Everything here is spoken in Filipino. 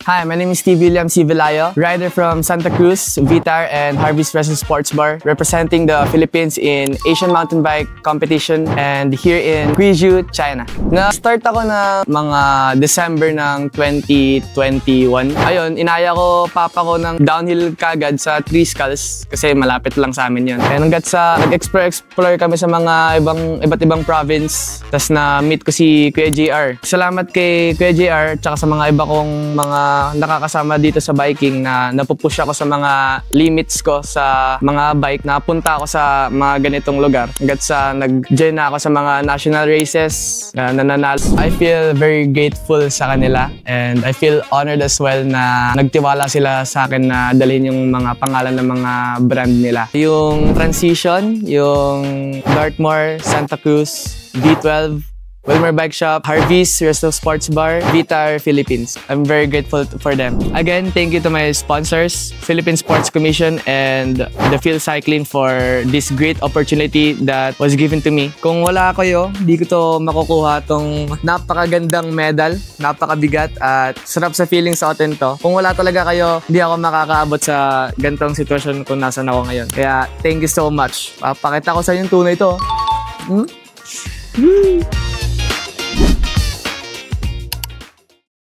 Hi, my name is Steve William Sivilayo, rider from Santa Cruz, Vitar, and Harvey's Racing Sports Bar, representing the Philippines in Asian Mountain Bike Competition and here in Guizhou, China. Na-start ako na mga December ng 2021. Ayun, inaya ko papa ko ng downhill kagad sa Three Skulls kasi malapit lang sa amin yun. And hanggat sa nag-explore kami sa mga iba't ibang province, tas na-meet ko si Kuya JR. Salamat kay Kuya JR tsaka sa mga iba kong mga nakakasama dito sa biking na napupush ako sa mga limits ko sa mga bike. Napunta ako sa mga ganitong lugar. Hanggat sa nag-join na ako sa mga national races na nananalo. I feel very grateful sa kanila and I feel honored as well na nagtiwala sila sa akin na dalhin yung mga pangalan ng mga brand nila. Yung Transition, yung Dartmoor, Santa Cruz, V12, Wilmer Bike Shop, Harvey's Racing Sports Bar, Vitar, Philippines. I'm very grateful for them. Again, thank you to my sponsors, Philippine Sports Commission and the Field Cycling for this great opportunity that was given to me. Kung wala kayo, di ko to makukuha tong napakagandang medal, napakabigat at sarap sa feeling sa atin to. Kung wala talaga kayo, di ako makakaabot sa gantong sitwasyon kung nasan ako ngayon. Kaya thank you so much. Pakita ko sa inyo tunay to.